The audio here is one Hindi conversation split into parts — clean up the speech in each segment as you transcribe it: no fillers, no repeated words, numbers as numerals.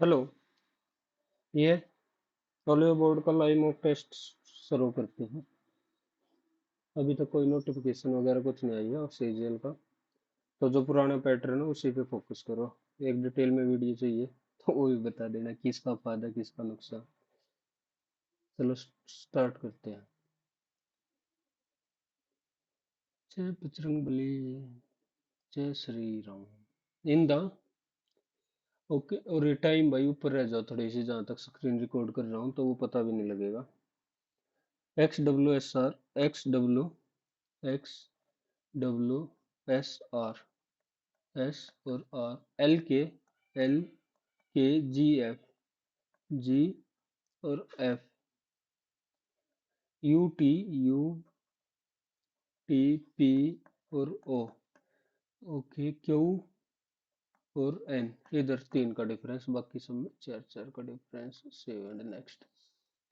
हेलो। ये ऑलिव बोर्ड का लाइव मॉक टेस्ट शुरू करते हैं। अभी तक कोई नोटिफिकेशन वगैरह कुछ नहीं आई है ऑक्सीजन का। तो जो पुराना पैटर्न है उसी पे फोकस करो। एक डिटेल में वीडियो चाहिए तो वो भी बता देना किसका फायदा किसका नुकसान। चलो स्टार्ट करते हैं। जय बजरंग बली, जय Shri Ram. In the okay. और ये टाइम भाई ऊपर रह जाओ थोड़ी सी, जहां तक स्क्रीन रिकॉर्ड कर रहा हूँ तो वो पता भी नहीं लगेगा। XWSR, XWSR, एस और आर, एल के जी और एफ, यू टी पी और ओ। ओके, क्यू और एन। इधर तीन का डिफरेंस, बाकी सब में चार चार का डिफरेंस। Save and next.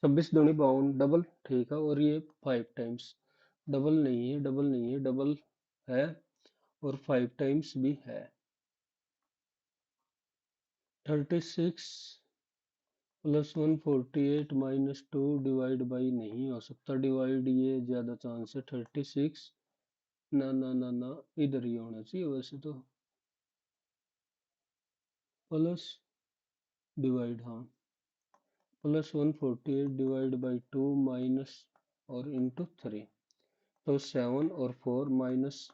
26 दूनी 52 डबल, ठीक है। और ये 5 टाइम्स डबल नहीं है, डबल नहीं है, डबल है। और 5 टाइम्स भी है। 36 +148 -2 डिवाइड बाई नहीं हो सकता। डिवाइड ये ज्यादा चांस है। 36, ना ना ना ना, इधर ही होना चाहिए वैसे तो। प्लस डिवाइड, हाँ। +148 डिवाइड बाई 2 माइनस और इंटू 3। तो 7 और 4 माइनस,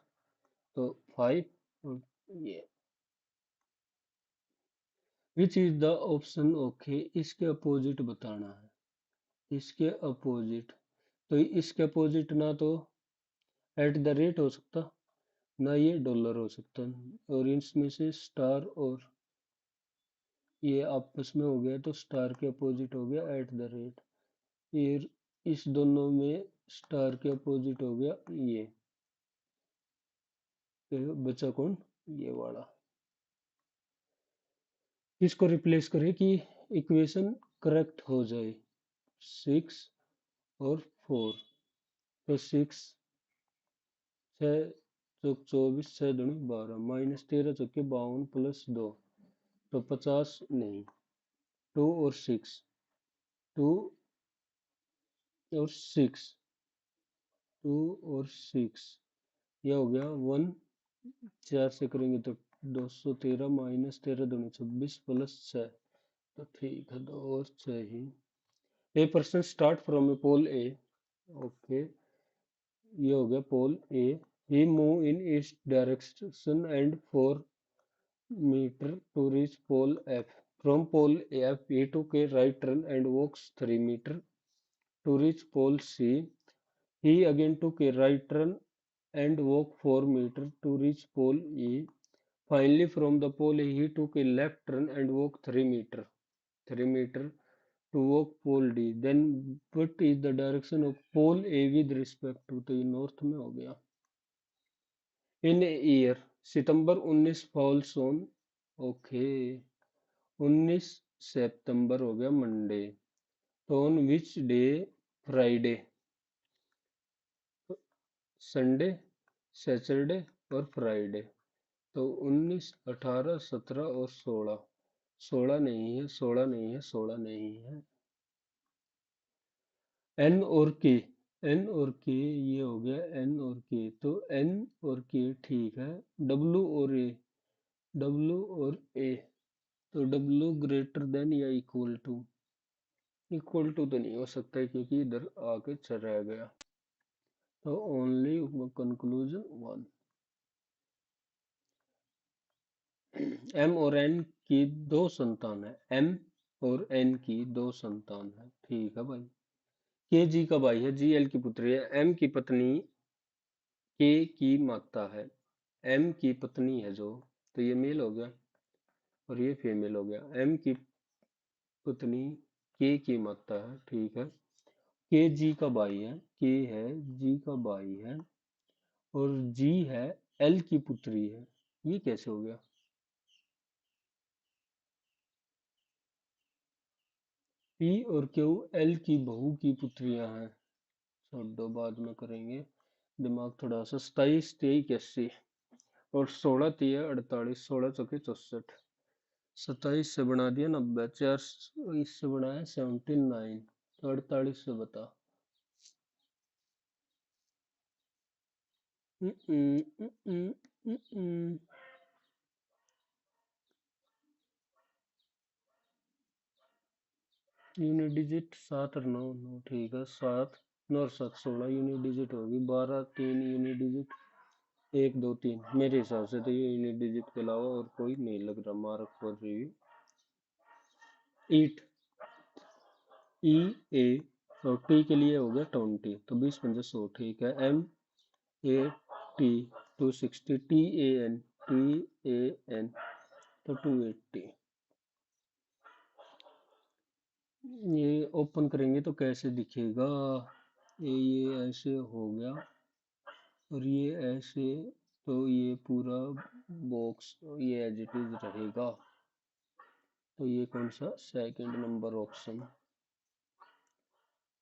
तो 5। और ये which is the option, okay. इसके अपोजिट बताना है। इसके अपोजिट, तो इसके अपोजिट ना तो एट द रेट हो सकता, ना ये डॉलर हो सकता। और इसमें से स्टार और ये आपस में हो गया तो स्टार के अपोजिट हो गया एट द रेट। ये इस दोनों में स्टार के अपोजिट हो गया ये। तो बचा कौन? ये वाला। इसको रिप्लेस करें कि इक्वेशन करेक्ट हो जाए। 6 और 4। तो 6, 6 चौक 24, 6 दूनी 12, -13 चौके 52 +2, तो 50 नहीं। 2 और 6, 2 और 6, 2 और 6, यह हो गया 1। 4 से करेंगे तो 213, -13 दूनी 26 +6। तो ठीक है, 2 और 6 ही। A person start from a pole A. Okay, ये हो गया pole A. He move in east direction and 4 metre to reach pole F. From pole F, he took a right turn and walks 3 meters to reach pole C. He again took a right turn and walked 4 meters to reach pole E. Finally, from the pole E, he took a left turn and walked 3 meters to walk pole D. Then, what is the direction of pole A with respect to? तो ये नॉर्थ में हो गया। In a year, September 19 falls on, okay, 19 सितंबर हो गया मंडे। तो on which day? Friday, Sunday, Saturday और फ्राइडे। तो 19, 18, 17 और 16। 16 नहीं है, 16 नहीं है, 16 नहीं है। एन और के, एन और के, ये हो गया एन और के। तो एन और के ठीक है। डब्लू और ए, डब्लू और ए। तो डब्लू ग्रेटर देन या इक्वल टू? इक्वल टू तो नहीं हो सकता है क्योंकि इधर आके चल रह गया। तो ओनली कंक्लूजन 1। एम और एन की दो संतान है। एम और एन की दो संतान है, ठीक है भाई। के जी का भाई है, जी एल की पुत्री है। एम की पत्नी के की माता है। एम की पत्नी है जो, तो ये मेल हो गया और ये फीमेल हो गया। एम की पत्नी के की माता है, ठीक है। के जी का भाई है, के है जी का भाई है। और जी है एल की पुत्री है। ये कैसे हो गया? पी और क्यू एल की बहू की पुत्रियां हैं। छोड़ो, बाद में करेंगे। दिमाग थोड़ा सा। 27, 23, 81 और 16, 3, 48, 16 चौके 64। 27 से बना दिया 90, 4 इससे बनाया 79, तो 48 से बता। यूनिट डिजिट 7 और 9, 9 ठीक है, 7 9 और 7 16 यूनिट डिजिट होगी, 12 3 यूनिट डिजिट, 1 2 3, मेरे हिसाब से तो ये यूनिट डिजिट के अलावा और कोई नहीं लग रहा। मार्क फॉर रिव्यू, ईट, ई ए, और टी के लिए हो गया 20, तो 20 पंजे 100 ठीक है। M A T 260, T A N तो 280। ये ओपन करेंगे तो कैसे दिखेगा, ये ऐसे हो गया और ये ऐसे, तो ये पूरा बॉक्स ये एज इट इज रहेगा। तो ये कौन सा, सेकंड नंबर ऑप्शन।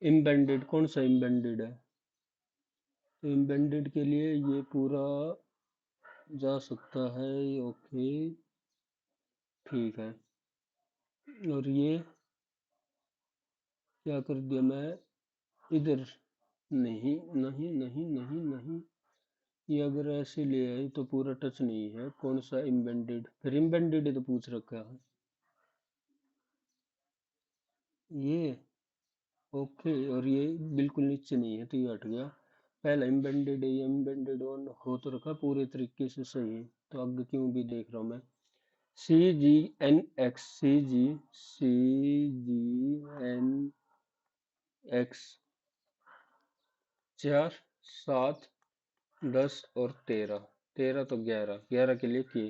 इम्बेडेड, कौन सा इम्बेडेड है, तो इम्बेडेड के लिए ये पूरा जा सकता है, ओके ठीक है। और ये क्या कर दिया मैं इधर, नहीं नहीं नहीं नहीं नहीं, ये अगर ऐसे ले आए तो पूरा टच नहीं है, कौन सा इम्बेडेड, फिर इम्बेडेड तो पूछ रखा है ये, ओके। और ये बिल्कुल नीचे नहीं है तो ये हट गया, पहला इम्बेडेड है, ये इम्बेडेड ऑन हो तो रखा पूरे तरीके से सही, तो आगे क्यों भी देख रहा हूँ मैं। CGNX, CGNX 4 7 10 और 13, 13 तो 11, 11 के लिए की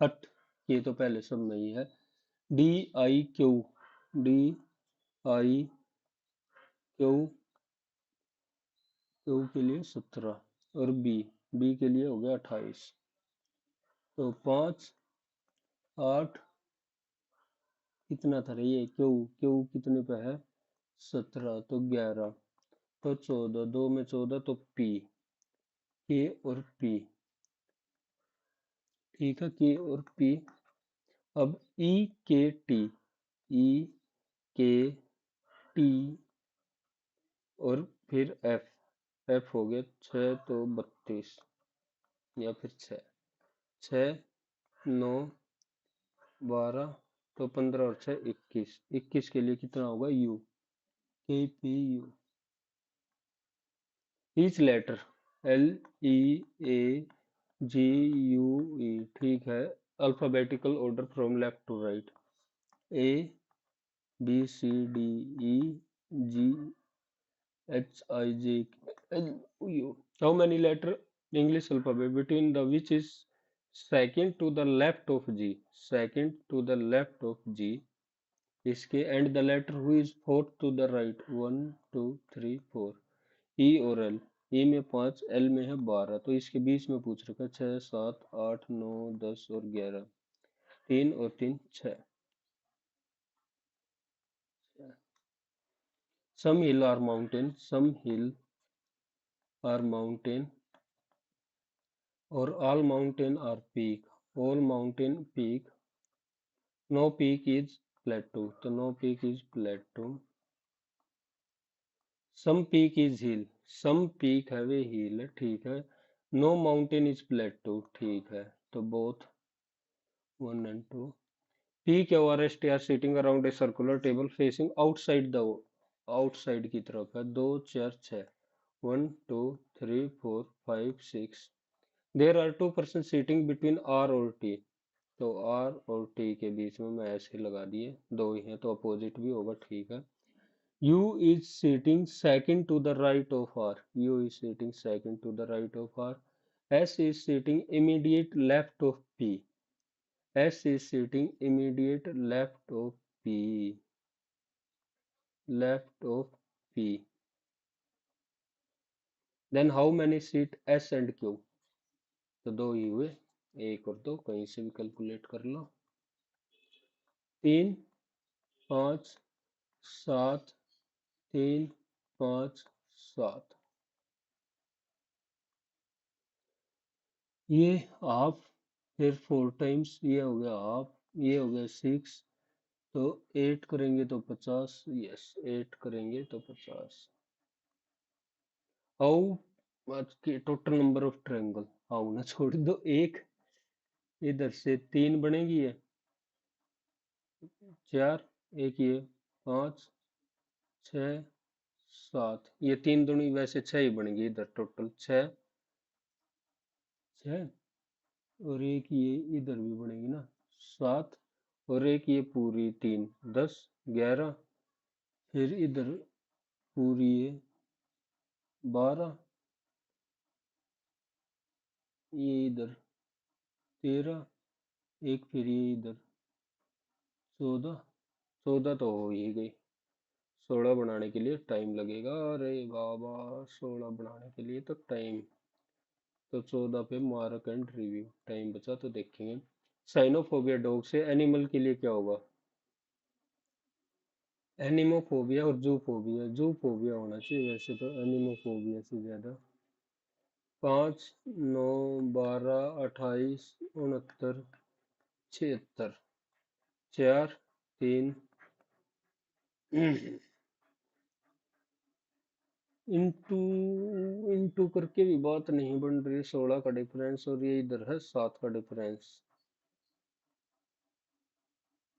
हट, ये तो पहले सब में ही है। DIQ, DIQ, क्यू के लिए 17, और बी के लिए हो गया 28, तो 5 8 कितना था रे, ये क्यू, क्यू कितने पे है 17, तो 11, तो 14, 2 में 14, तो पी, के और पी, ठीक है, के और पी। अब ई के टी और फिर एफ, एफ हो गया 6 तो 32, या फिर 6 6 9 12, तो 15 और 6 21, 21 के लिए कितना होगा U, K P U. Each letter, L E A G U E, ठीक है। Alphabetical order from left to right, A B C D E G H I J L U. How many letter English alphabet between the which is second to the left of G, second to the left of G इसके, and the letter who is fourth to the right, 1 2 3 4, E और एल, ई में 5, एल में है 12, तो इसके बीच में पूछ रखा 6 7 8 9 10 और 11, 3 और 3 6। Some hill are mountain, some hill are mountain और all mountain are peak, all mountain peak, no peak is plateau, तो no peak is plateau. Some peak is hill, some peak है वे हिल, ठीक है। नो माउंटेन इज प्लेटू, ठीक है, तो बोथ 1 and 2। पीक और S T R sitting around a circular table facing outside the, outside की तरफ है, 2 4 6, 1 2 3 4 5 6, there are 2 person seating between R और टी, तो आर और टी के बीच में मैं ऐसे लगा दिए, दो ही हैं तो अपोजिट भी होगा, ठीक है। U is sitting second to the right of R. U is sitting second to the right of R. S is sitting immediate left of P. S is sitting immediate left of P. Left of P. Then how many seat S and Q? तो दो ही हुए, एक और दो कहीं से भी कैलकुलेट कर लो, 3 5 7, 3 5 7, ये हाफ, फिर 4 टाइम्स ये हो गया हाफ, ये हो गया 6, तो 8 करेंगे तो 50, यस 8 करेंगे तो 50। हाउ के total number of triangle, how ना छोड़ दो, एक इधर से 3 बनेगी है, 4, एक ये 5, 6, 7, ये 3 दूनी वैसे 6 ही बनेगी, इधर टोटल 6, 6, और एक ये इधर भी बनेगी ना 7, और एक ये पूरी 3, 10, 11, फिर इधर पूरी ये 12, ये इधर 13, एक फिर ये इधर 14, 14 तो हो ही गई। 16 बनाने के लिए टाइम लगेगा, अरे बाबा 16 बनाने के लिए तो टाइम, तो 14 पे मार्क एंड रिव्यू, टाइम बचा तो देखेंगे। साइनोफोबिया डॉग से एनिमल के लिए क्या होगा? एनिमोफोबिया और जूफोबिया, जूफोबिया होना चाहिए वैसे तो एनिमोफोबिया से ज्यादा। 5, 9, 12, 28, 69, 76, 4, 3, इंटू, इंटू करके भी बात नहीं बन रही, 16 का डिफरेंस और ये इधर है 7 का डिफरेंस,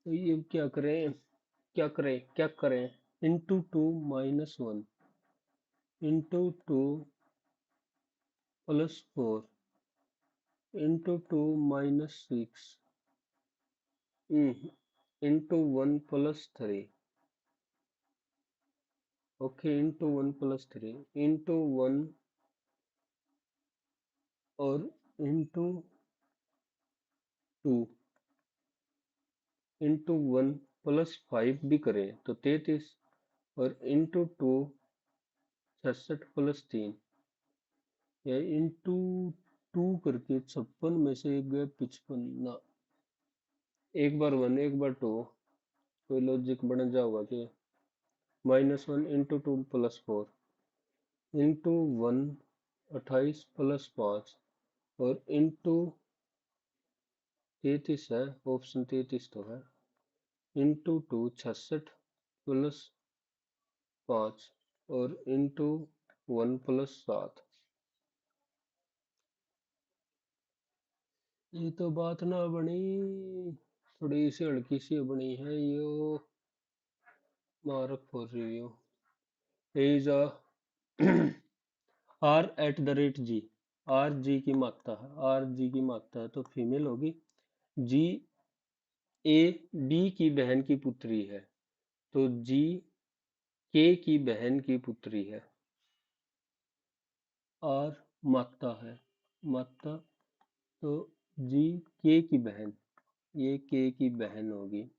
तो ये क्या करें, क्या करें, क्या करें? Into 2 -1, into 2 +4, into 2 -6, into 1 +3, okay into 1 +3, into 1 और इंटू 2, इंटू 1 +5 भी करें तो 33, और इंटू 2 66 +3, या इंटू 2 करके 56 में से एक गया 55 ना, एक बार 1 एक बार 2, कोई लॉजिक बन जाओगा कि -1 इंटू 2 +4, इंटू 1 28 +5, और इंटू 33 है, ऑप्शन 33 तो है, इंटू 2 66 +5, और इंटू 1 +7। ये तो बात ना बनी, थोड़ी सी हल्की सी बनी है यो, mark for review is a R@G, R G की मात्रा है, आर जी की मात्रा है तो फीमेल होगी। जी ए बी की बहन की पुत्री है, तो जी के की बहन की पुत्री है। आर मात्रा है, मात्रा, तो जी के की बहन, ये के की बहन होगी,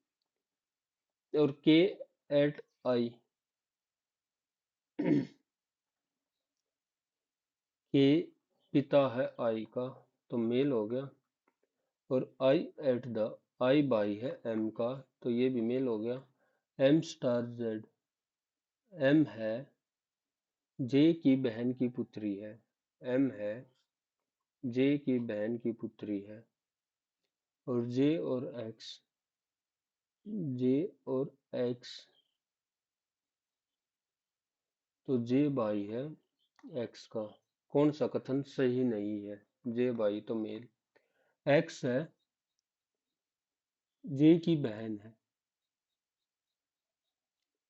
और के एट आई के पिता है आई का, तो मेल हो गया, और आई एट द, आई भाई है एम का, तो ये भी मेल हो गया। M*Z, एम है जे की बहन की पुत्री है, एम है जे की बहन की पुत्री है, और जे और एक्स, जे और एक्स, तो जे भाई है एक्स का, कौन सा कथन सही नहीं है? जे भाई तो मेल, एक्स है जे की बहन है,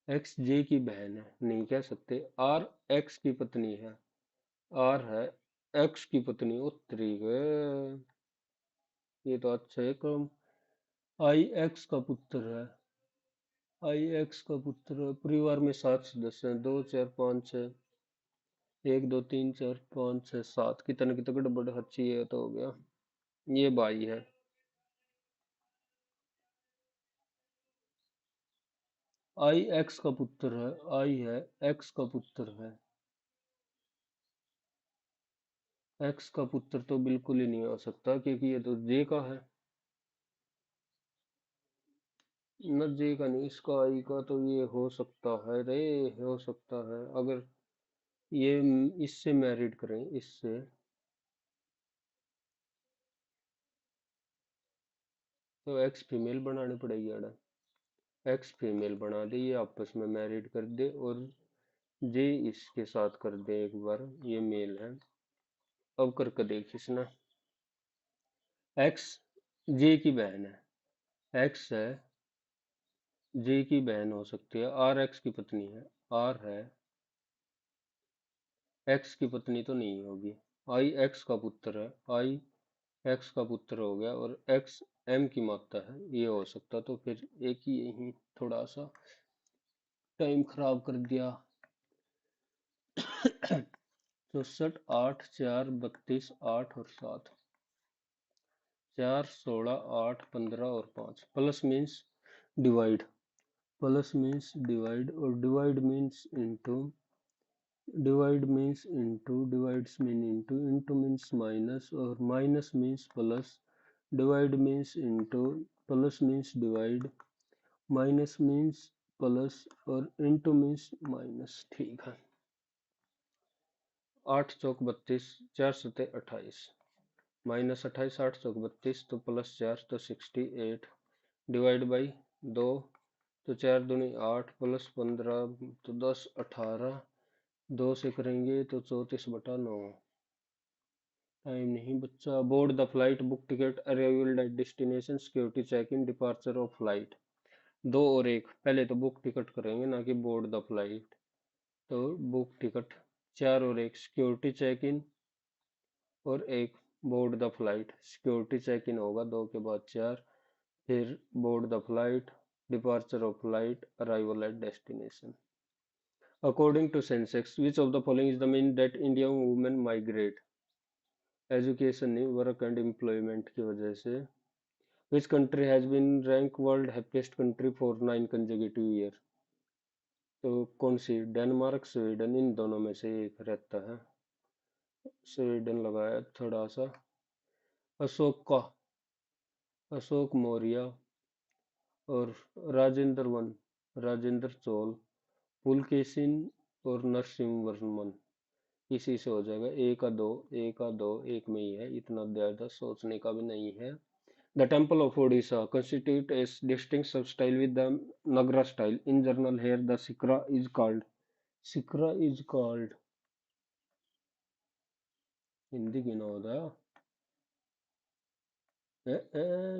एक्स जे की बहन है नहीं कह सकते, आर एक्स की पत्नी है, आर है एक्स की पत्नी, उत्तरी गए, ये तो अच्छा है क्रम। आई एक्स का पुत्र है, आई एक्स का पुत्र है, परिवार में 7 सदस्य हैं, 2 4 5 6, 1 2 3 4 5 6 7, कितने की तो गड़बड़ अच्छी है तो हो गया, ये भाई है। आई एक्स का पुत्र है, आई है एक्स का पुत्र है, एक्स का पुत्र तो बिल्कुल ही नहीं हो सकता क्योंकि ये तो जे का है, न जे का नहीं, इसका आई का, तो ये हो सकता है रे, हो सकता है अगर ये इससे मैरिड करें, इससे, तो एक्स फीमेल बनानी पड़ेगी अड़ा। एक्स फीमेल बना दे, ये आपस में मैरिड कर दे, और जे इसके साथ कर दे एक बार, ये मेल है। अब करके देख इसने, एक्स जे की बहन है, एक्स है जे की बहन हो सकती है, आर एक्स की पत्नी है, आर है एक्स की पत्नी तो नहीं होगी, आई एक्स का पुत्र है, आई एक्स का पुत्र हो गया, और एक्स एम की माता है, ये हो सकता। तो फिर एक ही यही थोड़ा सा टाइम खराब कर दिया। 64, 8, 4, 32, 8 और 7, 4, 16, 8, 15 और 5, plus means divide, plus means divide, और divide means into, divide means into, divides mean into means minus, or minus means plus, divide means into, plus means divide, minus means plus, और into means minus। ठीक है, 8 चौक 32, 4 सते 28, माइनस 28, 8 चौक 32, तो प्लस 4 तो 68, डिवाइड बाई 2, तो 4 दूनी 8, प्लस 15 तो 10, 18, 2 से करेंगे तो 34/9। टाइम नहीं बच्चा। Board the flight, book ticket, arrival at destination, security check in, departure of flight. दो और एक, पहले तो बुक टिकट करेंगे ना कि बोर्ड द फ्लाइट। तो बुक टिकट, 4 और एक, सिक्योरिटी चेक इन, और एक board the flight. Security check in होगा 2 के बाद 4, फिर board the flight, departure of flight, arrival at destination. According to census, which of the following is the mean that Indian women migrate. Education नहीं, वर्क एंड एम्प्लॉयमेंट की वजह से। Which country has been ranked world happiest country for 9 consecutive year? तो कौन सी, डेनमार्क, स्वीडन, इन दोनों में से एक रहता है। स्वीडन लगाया थोड़ा सा। अशोक का, अशोक मौर्य, और राजेंद्र वन, राजेंद्र चोल, पुलकेशिन, और नरसिंहवर्मन। इसी से हो जाएगा। ए का दो एक में ही है, इतना ज्यादा सोचने का भी नहीं है। The temple of Odisha constitute a distinct substyle with the Nagara style. In general, here the Sikra is called. Sikra is called. Hindi की ना होता है।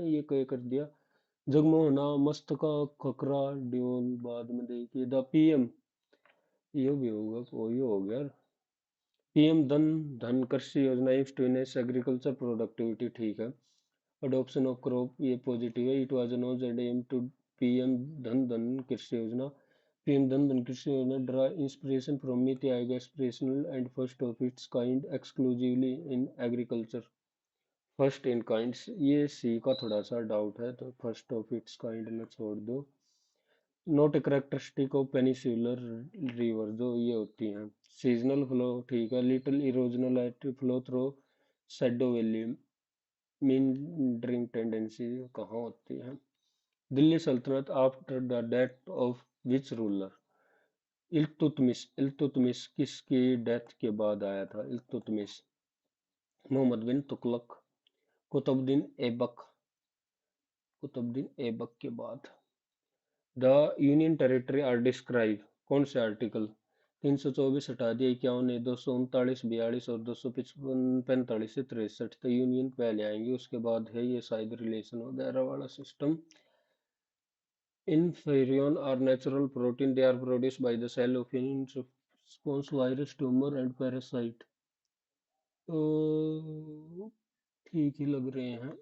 ये कह कर दिया। जगमोहना, मस्तका, खकरा, ड्योल, बाद में देखिए द पीएम, ये भी होगा, वही हो गया। PM Dhan, Dhan Krishi Yojana, aims to enhance agriculture productivity, ठीक है। अडॉप्शन ऑफ क्रॉप, ये पॉजिटिव है। It was announced at aim to PM Dhan Dhan Krishi योजना। पीएम धन धन कृषि योजना draw inspiration from NITI Aayog aspirational and first of its kind exclusively in agriculture. First in kind, ये सी का थोड़ा सा डाउट है, तो फर्स्ट ऑफ इट्स काइंड में छोड़ दो। Not a characteristic of peninsular river, जो ये होती हैं। सीजनल फ्लो, ठीक है। Little erosional at flow through shadow valley, mean tendency कहाँ होती है। Delhi Sultanat after the death of which ruler. Iltutmish, Iltutmish किसकी डेथ के बाद आया था। इल्तुतमिश, मोहम्मद बिन तुगलक, कुतुबुद्दीन ऐबक, कुतुबुद्दीन ऐबक के बाद। The union territory are describe, कौन से आर्टिकल। 324 हटा दिया, 51 है, 239, 42 और 255, 45 से 63, तो यूनियन पहले आएंगे, उसके बाद है ये शायद रिलेशन वगैरह वाला system. Inferion are natural protein. They are produced by the cell of in response virus, tumor and parasite. तो ठीक ही लग रहे हैं।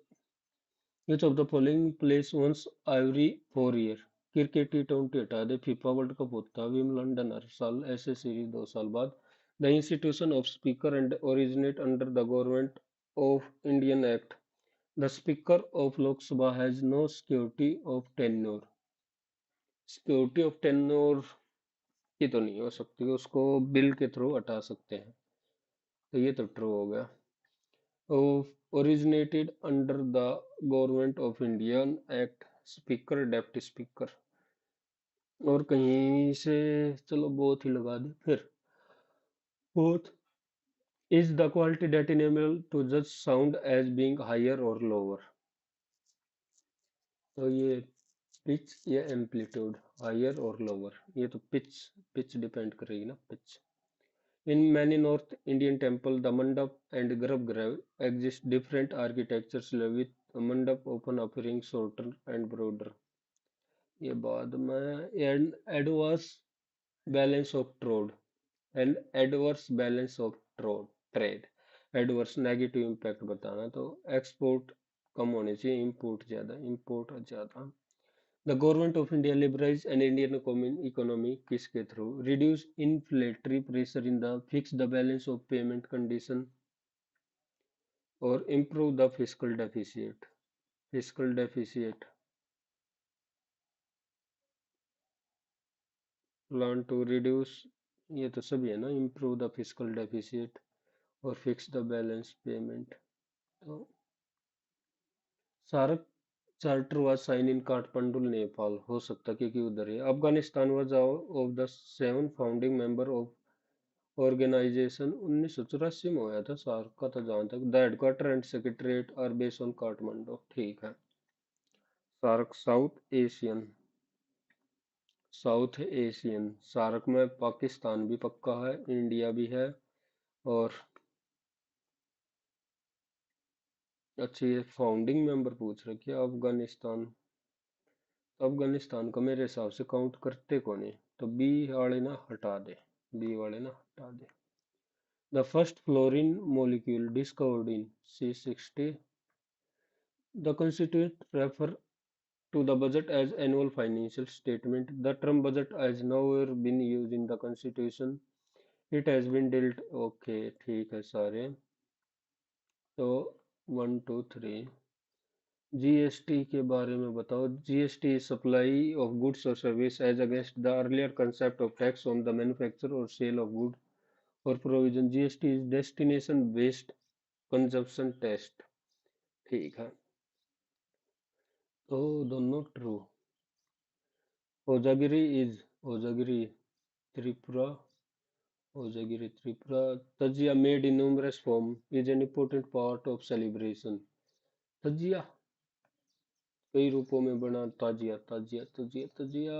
Which of the following plays once every 4 year? Cricket टी20 हटा दे, फीफा वर्ल्ड कप होता है, विम्बलडन हर साल, ऐसे सीरीज 2 साल बाद। The institution of speaker and originate under the government of Indian act. The speaker of Lok Sabha has no security of tenure. Security of tenure की तो नहीं हो सकती, उसको बिल के थ्रू हटा सकते हैं, तो ये तो ट्रू हो गया। Originated under the government of Indian act, speaker, deputy speaker, और कहीं से, चलो बोथ ही लगा दे फिर। Both is the quality that enable to judge sound as being higher or lower। तो ये पिच या एम्पलीट्यूड, हायर और लोअर, ये तो पिच, पिच डिपेंड करेगी ना, pitch. In many North Indian temples, the mandap and garbhagriha exist different architectures with mandap often appearing shorter and broader. ये बाद में and adverse balance of trade and adverse balance of trade trade. Adverse negative impact बताना, तो एक्सपोर्ट कम होने चाहिए, इम्पोर्ट ज्यादा, इम्पोर्ट ज्यादा। The government of India liberalise an Indian economy किसके through? Reduce inflationary pressure in the fix the balance of payment condition और improve the fiscal deficit. Fiscal deficit, plan to reduce, ये तो सभी है ना, इम्प्रूव द फिस्कल डेफिसिट और फिक्स द बैलेंस पेमेंट। तो SAARC charter was sign in Kathmandu Nepal, हो सकता है क्योंकि उधर है। Afghanistan was of the seven founding member of organisation, 1984 में होया था सार्क का, तो जहां तक the headquarter and secretariat are based on Kathmandu, ठीक है। SAARC south Asian, south Asian SAARC में पाकिस्तान भी पक्का है, इंडिया भी है, और अच्छा ये फाउंडिंग मेंबर पूछ रखे अफगानिस्तान। तो अफगानिस्तान को मेरे हिसाब से काउंट करते कौन है, तो बी वाले ना हटा दे, बी वाले ना हटा दे। The first fluorine molecule discovered in C60, the constituent refer to the budget as annual financial statement. The term budget has never been used in the constitution. It has been dealt, okay ठीक है सारे। तो 1 2 3, जीएसटी के बारे में बताओ। जीएसटी सप्लाई ऑफ गुड्स और service as against the earlier concept of tax on the manufacture और सेल ऑफ गुड और provision. GST is destination based consumption test, ठीक है। तो दोनों true. Hojagiri is, Hojagiri Tripura, Hojagiri Tripura. Tazia made in numerous form is an important part of celebration। तजिया कई रूपों में बना, ताजिया ताजिया तजिया तजिया।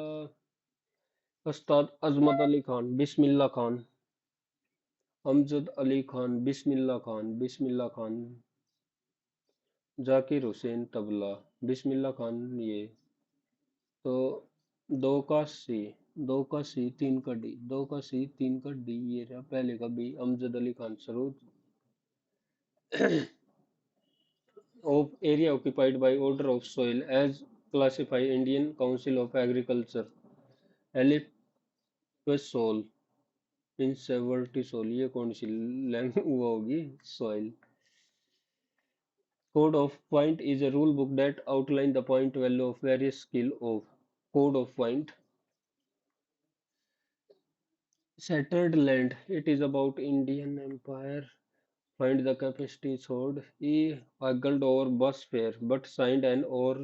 उस्ताद अजमत अली खान, बिस्मिल्लाह खान, अमजद अली खान, बिस्मिल्लाह खान, बिस्मिल्लाह खान, जाकिर हुसैन तबला, बिस्मिल्लाह खान ये। तो दो का सी, दो का सी तीन का डी, दो का सी तीन का डी, ये रहा पहले का B, Amjad Ali Khan Saroj. of area occupied by order of soil as classify Indian Council of Agriculture, एलिपसोल इन सेवर्टिसोल, ये कौन सी लैंग वो होगी, soil. Code of point is a rule book that outline the point value of various skill of code of point। Shattered land, it is about Indian Empire, find the capacity sword, he haggled over bus fare but signed an or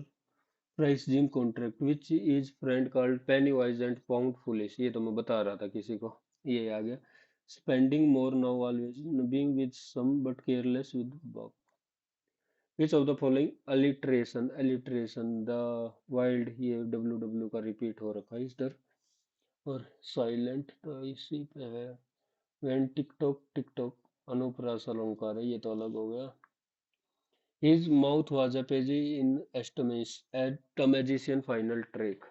price gym contract which is friend called Penney wise and pound foolish, ये तो मैं बता रहा था किसी को, ये आ गया। Spending more now always, being with some but careless with Bob. Which of the following alliteration, alliteration the wild, ये डब्ल्यू डब्ल्यू का रिपीट हो रखा है इधर। और साइलेंट तो इसी पे है। वेन टिकटॉक टिकटॉक अनुप्रास अलंकार है, ये तो अलग हो गया। His mouth was a page in Estamis at the magician final trick.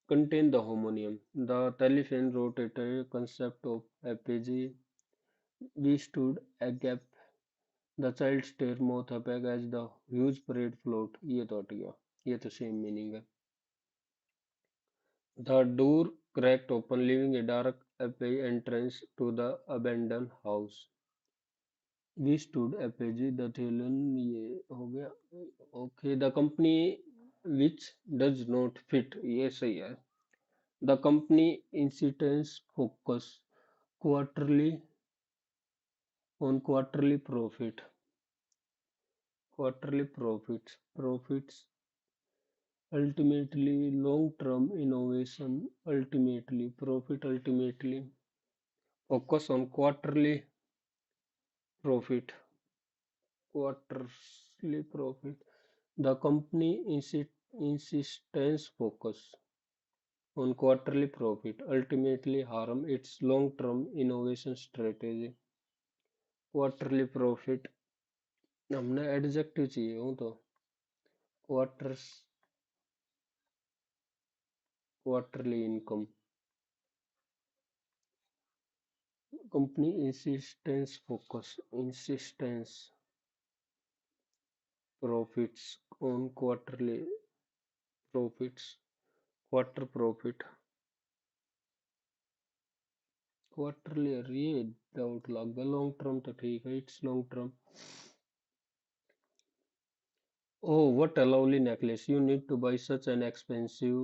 Contain the homonium. The telephone wrote it a concept of apage. We stood agape. The child stared mouth apac as the huge parade float. ये तो हट गया, ये तो सेम मीनिंग है। The door cracked open, leaving a dark apache entrance to the abandoned house. We stood apage, the Thailand, ये हो गया। Okay, the company which does not fit, ये सही है। The company incidents focus quarterly on quarterly profits, profits ultimately long-term innovation, ultimately profit, ultimately focus on quarterly profit, quarterly profit. The company insistence focus on quarterly profit ultimately harm its long-term innovation strategy. Quarterly profit हमने एडजेक्टिव चाहिए हूँ तो quarters quarterly income company insistence profits on quarterly profits quarter profit quarterly ये डाउट लग गया लॉन्ग टर्म तो ठीक है it's long term oh what a lovely necklace you need to buy such an expensive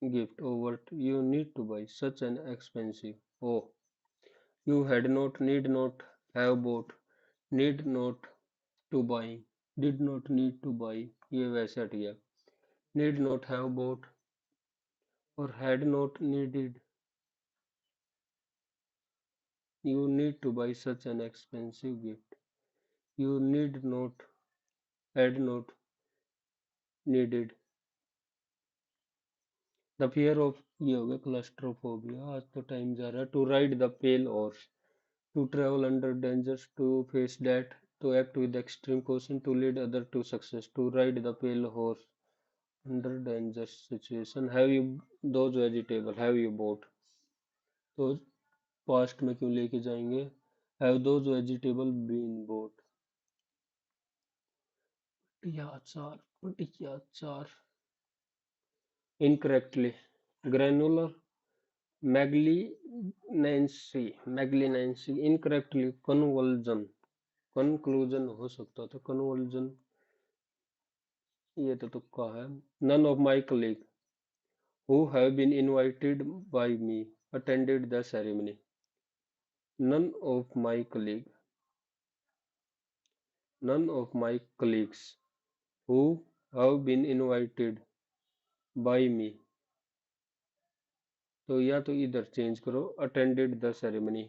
gift oh what you need to buy such an expensive oh you had not need not have bought need not to buy did not need to buy ये वैसे हट गया need not have bought और had not needed you need to buy such an expensive gift you need not had not needed the fear of ये हो गया क्लस्ट्रोफोबिया आज तो टाइम जा रहा है to ride the pale horse to travel under dangers to face death to act with extreme caution to lead other to success to ride the pale horse under dangerous situation have you those vegetable have you bought तो पास्ट में क्यों लेके जाएंगे have those vegetable been bought पटिया अचार पटिया अचार incorrectly granular malignancy incorrectly conversion conclusion हो सकता था कन्वर्जन ये तो तुक्का है none of my colleague who have been invited by me attended the ceremony none of my colleague none of my colleagues who have been invited by me तो या तो इधर चेंज करो अटेंडेड द सेरेमनी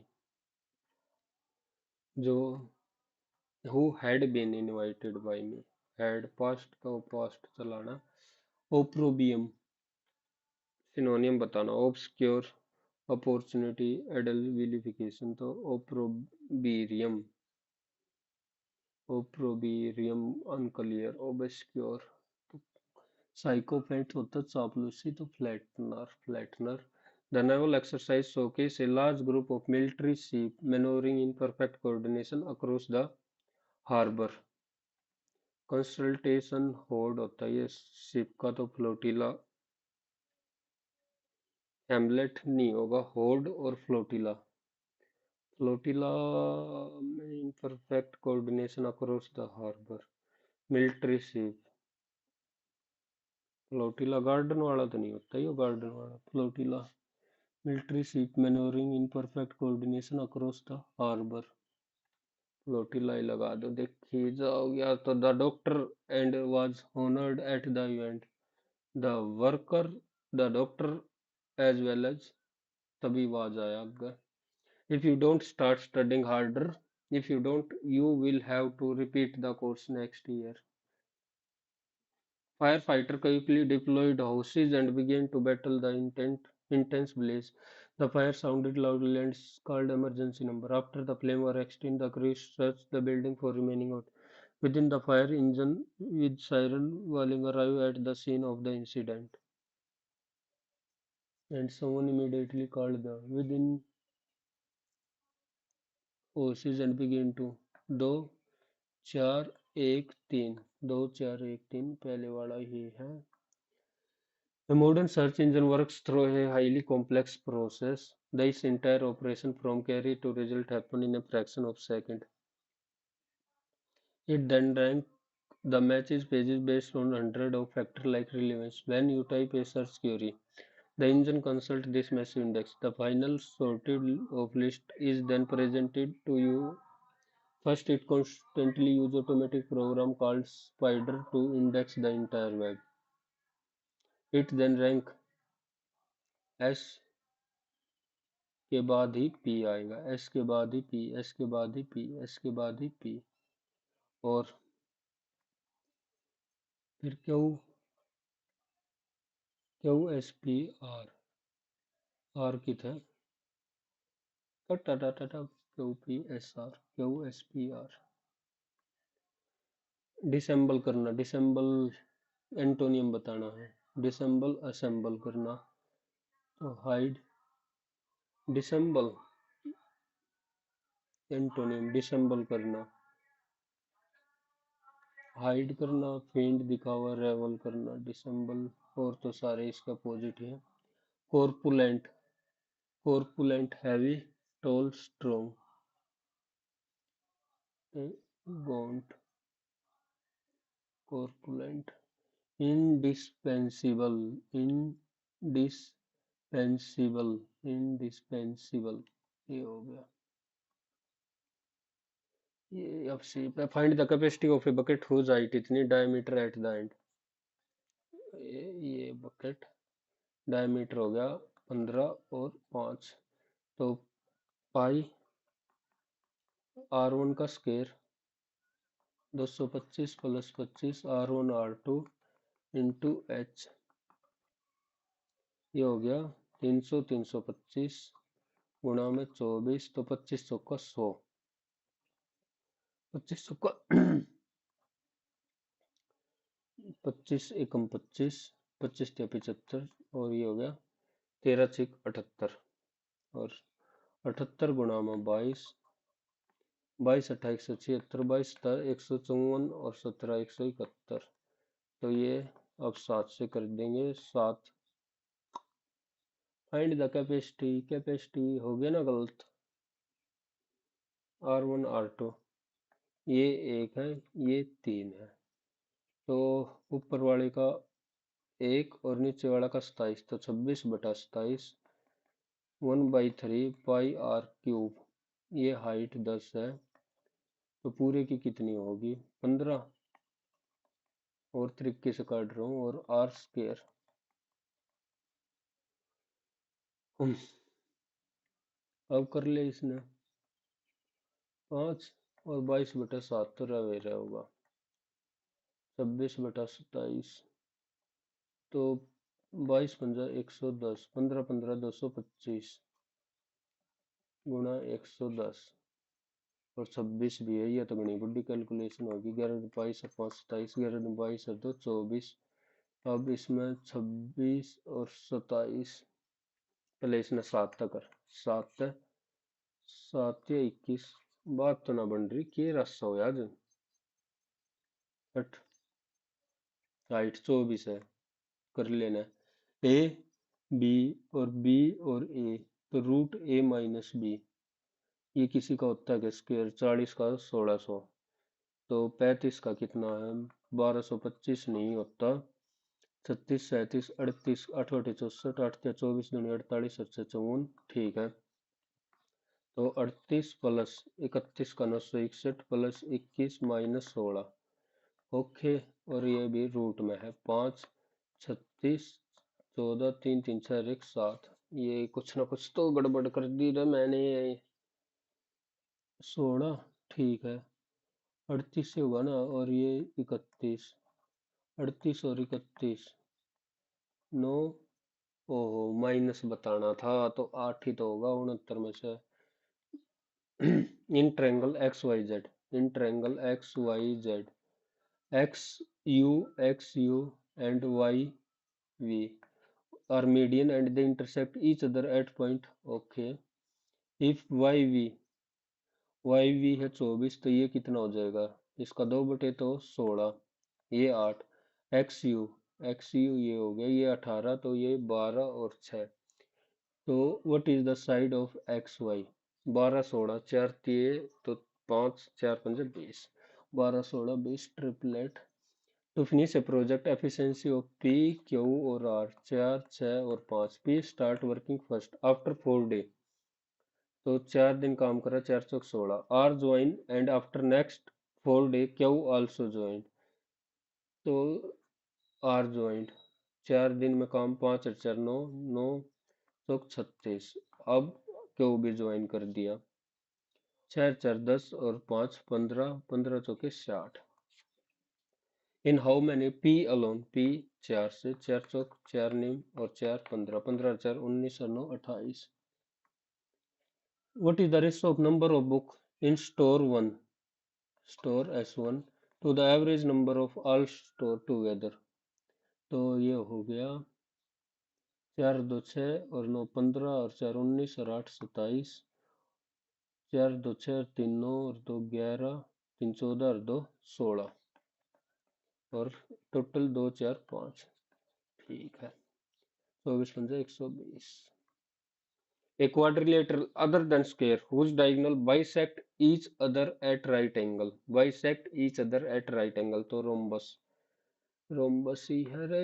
जो who had been invited by me had past का पास्ट चलाना ओप्रोबियम सिनोनियम बताना ऑब्सक्योर अपॉर्चुनिटी एडल्विलिफिकेशन तो ओप्रोबीरियम अनक्लियर ओब्सक्योर साइकोपेंट होता चापलूसी तो फ्लैटनर The naval exercise showcased a large group of military ships maneuvering in perfect coordination across the harbor. Consultation horde होता है ये शिप का तो फ्लोटिला हेमलेट नहीं होगा होर्ड और फ्लोटिला फ्लोटिला में imperfect coordination across the harbour military ship flotilla garden वाला तो नहीं होता ये गार्डन वाला flotilla military ship manoeuvring in perfect coordination across the harbour flotilla ही लगा दो देखिए जाओ या तो the doctor and was honoured at the event the worker the doctor as well as तभी वाज आया अगर if you don't start studying harder if you don't you will have to repeat the course next year firefighter quickly deployed hoses and began to battle the intense blaze. The fire sounded loudly and called emergency number. After the flame were extinct, the crew searched the building for remaining out. Within the fire engine with siren whirling arrived at the scene of the incident, and someone immediately called the within hoses and began to दो चार एक तीन दो चार एक तीन पहले वाला ही है A modern search engine works through a highly complex process. This entire operation from query to result happens in a fraction of a second. It then ranks the matches pages based on hundreds of factors like relevance. When you type a search query, the engine consults this massive index. The final sorted of list is then presented to you. First, it constantly uses automatic program called Spider to index the entire web. It then ranks S के बाद ही पी आएगा एस के बाद ही पी एस के बाद ही पी एस के बाद ही पी और फिर Q Q S P R R की थे टाटा टाटा Q P S R Q S P R disassemble करना डिसेंबल एंटोनियम बताना है डिसेंबल असेंबल करना तो हाइड डिसेंबल एंटोनियम डिसेंबल करना हाइड करना फेंट दिखावा रेवल करना डिसेंबल और तो सारे इसका अपोजिट है corpulent corpulent heavy tall strong gaunt corpulent indispensable indispensable indispensable ये हो गया ये अब सी पे find the capacity of a bucket whose height इतनी डायमीटर एट द एंड ये बकेट डायमीटर हो गया 15 और 5 तो पाई R1 का square 225 plus 25 R1 R2 into H ये हो गया 325 गुणा में 24 तो 25 चौका 100 25 चौका 25 एकम 25 25 या 75 और ये हो गया 13×6 = 78 और 78 गुणा में 22 22 28 176 22 154 और 17 171 तो ये अब 7 से कर देंगे 7 फाइंड द कैपेसिटी कैपेसिटी हो गया ना गलत R1 R2 ये एक है ये 3 है तो ऊपर वाले का 1 और नीचे वाला का 27 तो 26/27 1/3 पाई R क्यूब ये हाइट 10 है तो पूरे की कितनी होगी 15 और तरीके से काट रहा हूँ और R स्क्वायर अब कर ले इसने 5 और 22/7 तो रह होगा 26/27 तो 22 × 110 15 15 225 गुणा 110 और 26 भी है ये तो बड़ी बड़ी कैलकुलेशन होगी 11 × 22 और 5 27 11 × 22 और 2 24 अब इसमें 26 और 27 पहले इसने 7 तक कर 7 7 या 21 बात तो ना बन रही के रस्सा हो यार 8 हाइट 24 है कर लेना ए बी और बी और ए तो रूट ए माइनस बी ये किसी का होता है स्क्वायर 40 का 1600 तो 35 का कितना है 1225 नहीं होता 36 37 38 8 8 64 8 या 24 दूनी 48 8 54 ठीक है तो 38 प्लस 31 का 961 प्लस 21 माइनस 16 ओके और ये भी रूट में है 5 36 14 3 3 4 1 7 ये कुछ ना कुछ तो गड़बड़ कर दी है मैंने 16 ठीक है 38 से होगा ना और ये 31 38 और 31 9 ओहो माइनस बताना था तो 8 ही तो होगा 69 में से in triangle XYZ in triangle XYZ XU and YV are median and they intersect each other at point okay if YV है 24 तो ये कितना हो जाएगा इसका 2 बटे तो 16 ये 8 XU ये हो गया ये 18 तो ये 12 और 6 तो what is the side of XY 12 16 4 3 तो 5 4 5 20 12 16 20 triplet To finish a project, efficiency of P, Q और R 4 6 और 5 P start working first after 4 day तो 4 दिन काम करा 4 चौक 16 R join and after next 4 day Q also joined तो R joined 4 दिन में काम 5 और 4 9 9 चौक 36 अब Q भी ज्वाइन कर दिया 6 4 10 और 5 15 15 चौके 60 in how many P alone, P 4 से, 4 चौक 4 नीम और 4 15, 15 4 19 और 9 28। What is the ratio of number of book in store 1, store S1 to the average number of all store together. तो ये हो गया 4 2 6 और 9 15 और 4 19 और 8 27, 4 2 6 और 3 9 और 2 11, 3 14 और 2 16 और टोटल 2 4 5। ठीक है, 24 पंजे 120। A quadrilateral other than square whose diagonal bisect each other at right angle, bisect each other at right angle, तो rhombus, rhombus ही है रे।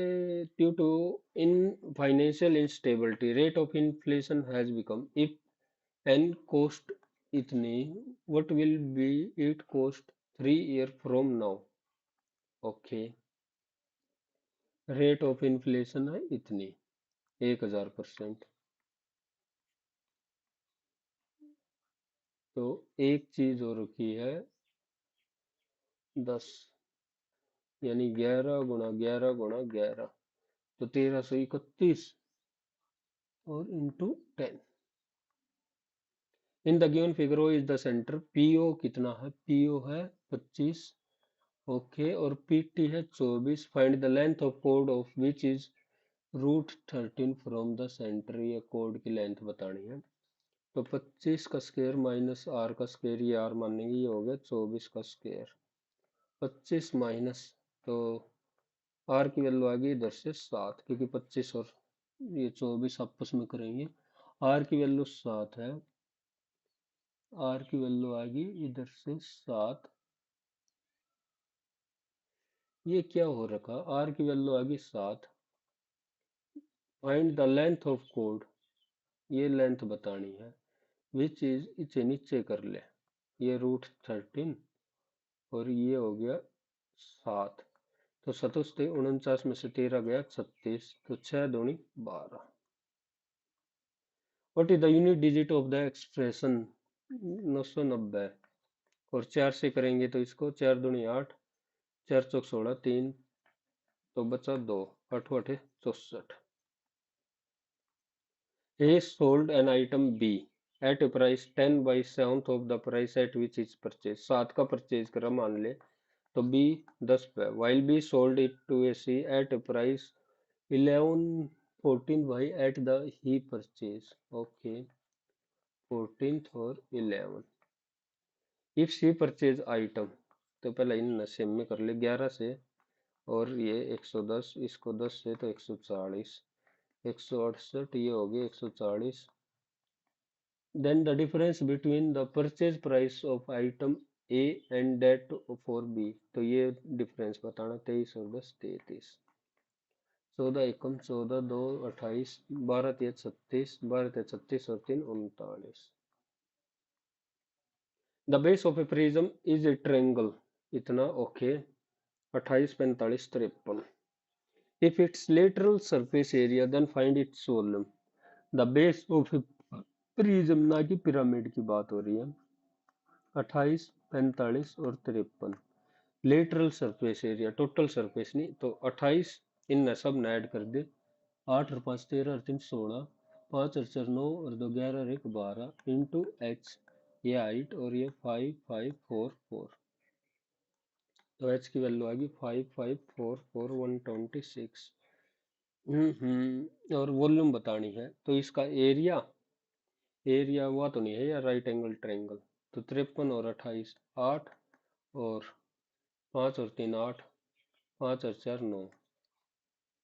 Due to in financial instability rate of inflation has become, if n cost इतनी, what will be it cost 3 year from now? Okay, rate of inflation है इतनी 1000%। तो एक चीज हो रखी है 10, यानी 11 × 11 × 11, तो 1331 और into 10। In the given figure O is the centre, PO कितना है, पीओ है 25, ओके, और पीटी है 24। Find the length of code of which is √13 from the centre, ये कोड की लेंथ बतानी है। तो 25 का स्क्वायर माइनस आर का स्क्वायर, ये आर मानेंगे, ये हो गया 24 का स्क्वायर। 25 माइनस, तो आर की वैल्यू आ गई इधर से 7, क्योंकि 25 और ये 24 आपस में करेंगे। आर की वैल्यू 7 है, आर की वैल्यू आ गई इधर से 7। ये क्या हो रखा, आर की वैल्यू आ गई 7। Find the length of code, ये लेंथ बतानी है। विच इज, इसे नीचे कर ले, ये √13 और ये हो गया 7। तो 47 में से 13 गया 36, तो 6 दूनी 12। What is the unit digit of the expression 990, और 4 से करेंगे तो इसको 4 दूनी 8, 4 चौक 16, 3 तो बचा 2, 8 8 64। A sold an item B at a price 10 by 7th of the price at which is purchased, 7 का परचेज करा मान ले, तो B 10 पे, while B sold it to a C at a price 11 14 by at the he purchase, okay, 14th और 11। इफ सी परचेज आइटम, तो पहले इन सेम में कर ले 11 से, और ये 110, इसको 10 से तो 140, 168, ये हो गया 140। Then the difference between the purchase price of item A and that for B, तो ये डिफरेंस बताना, 23 और 10 33। 14 एकम 14, 2 28, 12 3 36, 12 3 36 और 3 39। The base of a prism is a triangle, इतना okay, 28 45 53। If its lateral surface area then find its volume. The base of a prism, ना कि पिरामिड की बात हो रही है। 28 45 और 53 lateral surface area, total surface नहीं, तो 28 इन सब ने ऐड कर दे, 8 और 5 13 और 3 16, 5 और 4 9 और 2 11 और 1 12 इंटू एच, ये हाइट, और ये 5 5 4 4, तो एच की वैल्यू आ गई 5 5 4 4 126। और वॉल्यूम बतानी है, तो इसका एरिया, एरिया हुआ तो नहीं है यार, राइट एंगल ट्रायंगल, तो 53 और 28 8, और 5 और 3 8, 5 और 4 9,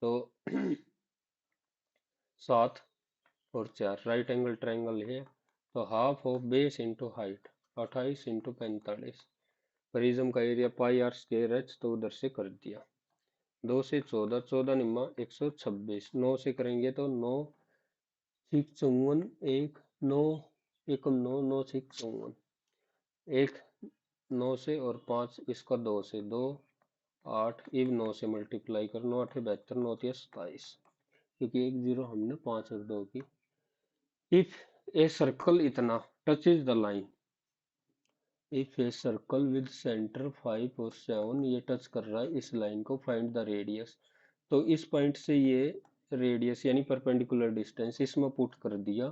तो 7 और 4 राइट एंगल ट्रायंगल है, तो half of base into height, 28 into 45। Prism का area pi r square h, तो उधर से कर दिया। 2 से 14, 14 निम्मा 126, 9 से करेंगे तो 9 6 54, 1 9 एकम 9 9 6 54, 1 9 से और 5 इसका 2 से 2 8, इव 9 से मल्टीप्लाई कर, 9 8 72, 9 3 27, क्योंकि एक जीरो हमने 5 और 2 की। इफ ए सर्कल इतना touches the line, if a circle with centre 5 और 7 ये टच कर रहा है इस लाइन को, फाइंड द रेडियस। तो इस पॉइंट से ये रेडियस यानी परपेंडिकुलर डिस्टेंस इसमें पुट कर दिया।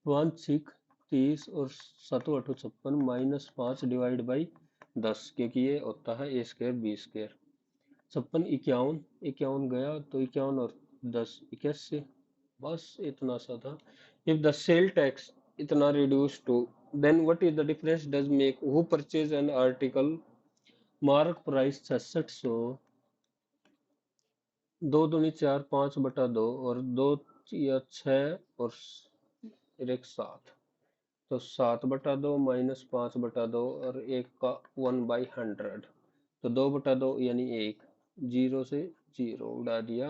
5 6 30 और 7 8 56 -5 डिवाइड बाई 10, क्योंकि ये होता है ए स्क्वायर बी स्क्वायर। 56 51 गया तो 51 और 10 81, बस इतना सा था। इफ द सेल टैक्स इतना reduce to, then what is the difference does make who purchase an article mark price 6600, 2 दूनी 4 5/2 और 2 या 6 और एक 7, तो 7/2 -5/2 और एक का 1/100, तो 2/2 यानी 1, जीरो से जीरो उड़ा दिया।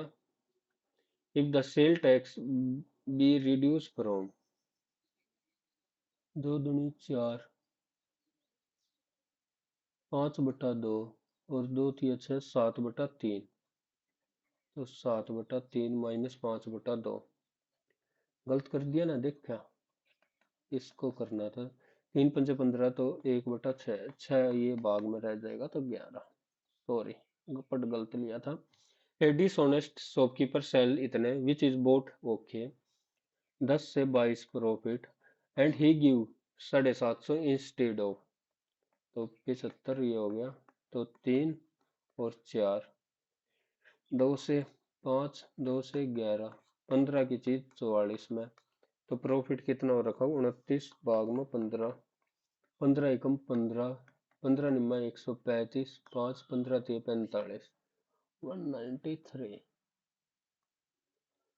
If the sale tax be reduce from, 2 दूनी 4 5/2 और 2 तिया 6 7/3, तो 7/3 -5/2, गलत कर दिया ना, देखा इसको करना था। 3 पंजे 15, तो 1/6, 6 ये भाग में रह जाएगा तो 11, सॉरी पट गलत लिया था। ए डिसऑनेस्ट शॉपकीपर सेल इतने विच इज बोट ओके 10 से 22 profit and he give 750 instead of, तो 75 ये हो गया, तो 3 और 4, 2 से 5 2 से 11, 15 की चीज 44 में, तो प्रॉफिट कितना हो रखा 29 भाग में 15, 15 एकम 15, 15 निम्मा 135, 5 15 3 45, 193।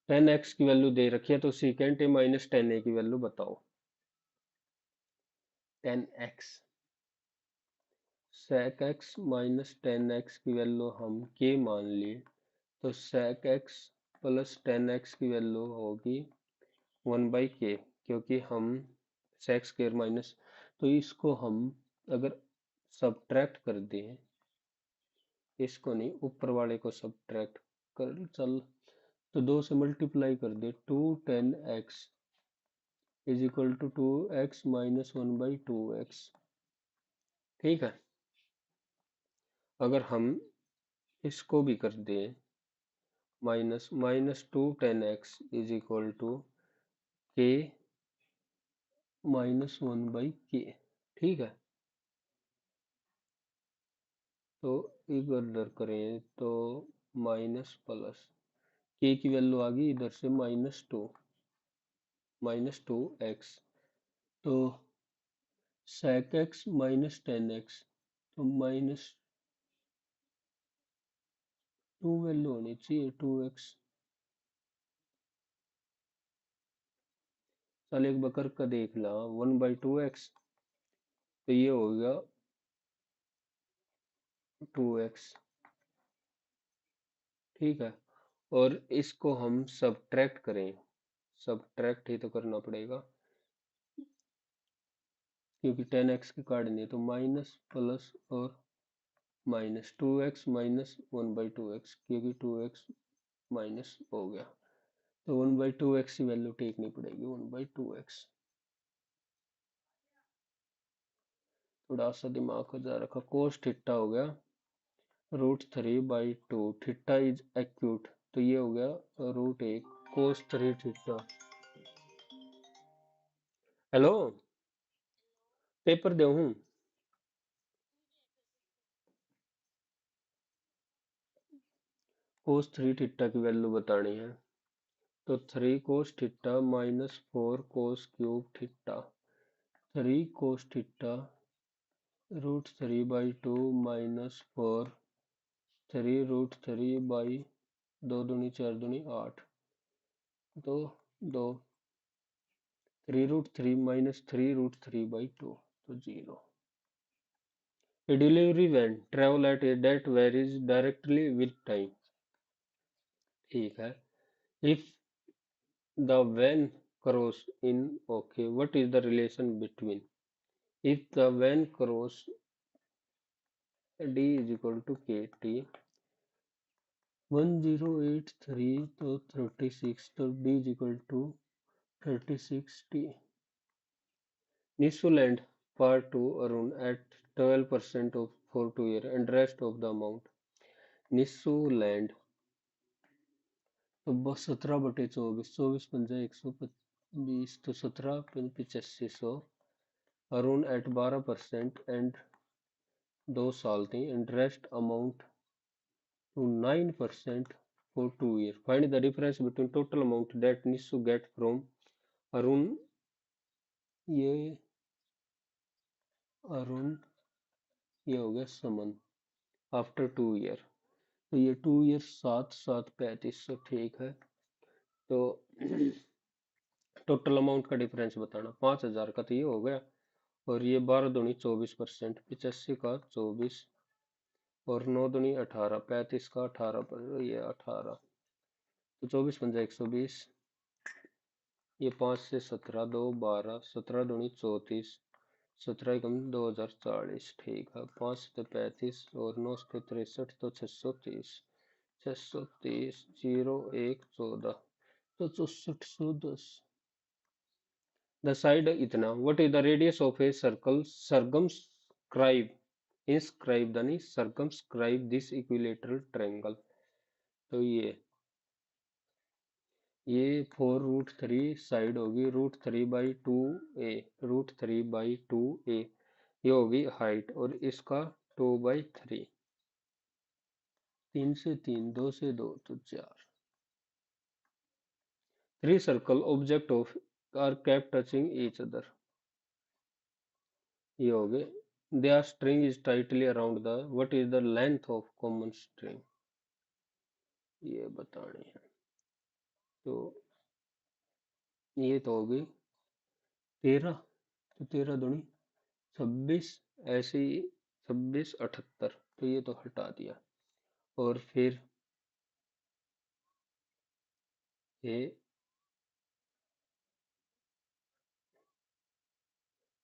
10x की वैल्यू दे रखी है तो सीकेंट ए -10a की वैल्यू बताओ। 10x, sec x -10x की वैल्यू हम k मान ली, तो sec x प्लस 10x की वैल्यू होगी 1/k, क्योंकि हम sec स्क्वायर माइनस, तो इसको हम अगर सब्ट्रैक्ट कर दें, इसको नहीं ऊपर वाले को सब्ट्रैक्ट कर चल, तो 2 से मल्टीप्लाई कर दे, 2 10x is equal to 2x -1/2x, ठीक है। अगर हम इसको भी कर दें, -2 10x is equal to k -1/k, ठीक है। तो इधर करें तो माइनस प्लस k की वैल्यू आ गई इधर से -2 x, तो sec x -10x, तो -2 वैल्यू होनी चाहिए 2x। चल एक बकर का देख ला, 1/2x, तो ये हो गया 2x, ठीक है। और इसको हम सब्ट्रैक्ट करें, सब्ट्रैक्ट ही तो करना पड़ेगा क्योंकि 10x की काटनी है, तो माइनस प्लस और -2x -1/2x, क्योंकि 2x माइनस हो गया, तो 1/2x की वैल्यू टेकनी पड़ेगी 1/2x। थोड़ा सा दिमाग को जा रखा, कोस थीटा हो गया √3/2, थीटा इज एक्यूट, तो ये हो गया √1 कोस 3 थीटा। हेलो, पेपर दे हूँ, कोस 3 थीटा की वैल्यू बतानी है, तो 3 cos theta -4 cos cube theta, 3 cos theta √3/2 -4, 3√3/2 दूनी 4 दूनी 8, दो दो 3√3 -3√3/2, तो 0। A delivery van travel at a that varies directly with time, ठीक है। If the van cross in, okay, what is the relation between, if the van cross d is equal to kt, 1083 तो 36, तो d is equal to 36t। New Zealand part to Arun at 12% of for 2 year and rest of the amount. Nisu land तो बस 17/24, 24 × 120 तो 17 × 8500 अरुण एट 12% एंड 2 साल थी interest amount to 9% for 2 year. Find the difference between total amount that needs to get from Arun ये अरुण ये हो गया समन आफ्टर 2 year. तो ये 2 year 7 7 3500 ठीक है। तो टोटल अमाउंट का डिफरेंस बताना 5,000 का तो ये हो गया और ये 12 दूनी 24%, 85 का 24 और 9 दूनी 18, 35 का 18 पर ये 18 तो 24 × 120 ये 5 से 17 2 12 17 दूनी 34 17 कम 2040 ठीक है। 5 से 35 और 9 से 63 तो 630 630 0 1 14 तो 6410 द साइड इतना what is the radius of a circle circumscribe inscribe यानी सरकमस्क्राइब दिस इक्विलेटरल ट्रायंगल। तो ये 4√3 साइड होगी √3/2a √3/2a ये होगी हाइट और इसका 2/3 3 से 3 2 से 2 तो 4 3 circle object of are kept touching each other ये हो गए their string is tightly around the what is the length of common string ये बतानी है। तो ये तो होगी 13 तो 13 दूनी 26 ऐसे ही 26 78 तो ये तो हटा दिया और फिर ये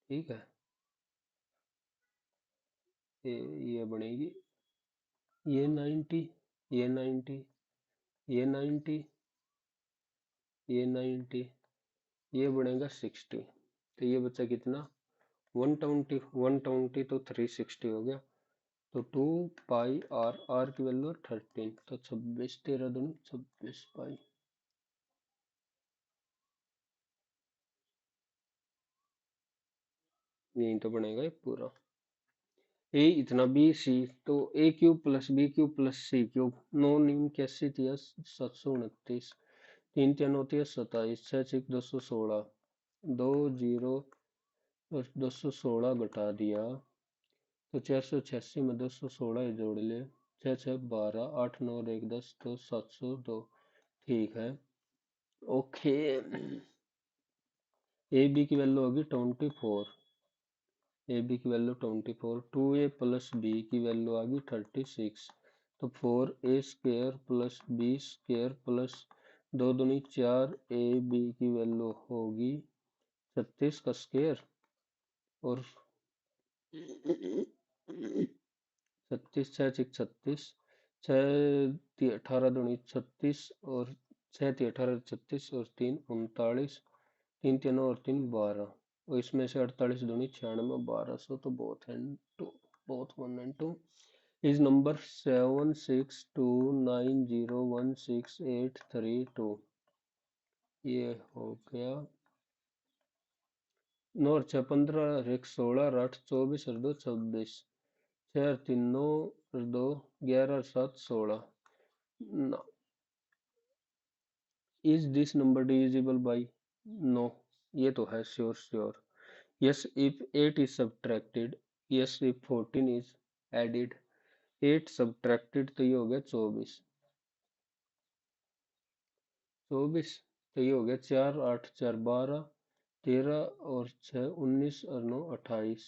ठीक है ये बनेगी ये 90 ये 90 ये 90 ये 90 ये बनेगा 60 तो ये बचा कितना 120 120 तो 360 हो गया तो 2 पाई आर की वैल्यू 13 तो 26 13 दूनी 26 पाई यही तो बनेगा ये पूरा ए इतना बी सी तो a³ + b³ + c³ 9 9 81 729 3 3 होती है 27 6 6 216 दो जीरो और 216 घटा दिया तो 486 में 216 जोड़ ले 6 6 12 8 9 और 1 10 तो 702 ठीक है ओके ए बी की वैल्यू होगी 24 ए बी की वैल्यू 24 2a + b की वैल्यू आ गई 36 तो 4a² + b² प्लस 2 दूनी 4 ए बी की वैल्यू होगी 36 का स्क्वायर और 36 6 6 36 6 18 दूनी 36 और 6 18 36 और 3 39 3 3 और 3 12 और इसमें से 48 दूनी 96 1200 तो both and two both 1 and 2 is number 7629016832 ये हो गया 9 और 6 15 1 16 8 24 और 2 26 6 और 3 9 और 2 11 और 7 16 is this number divisible by no ये तो है sure sure yes if 8 is subtracted yes if 14 is added 8 subtracted तो ये हो गया 24 24 तो ये हो गया 4 8 4 12 13 और 6 19 और 9 28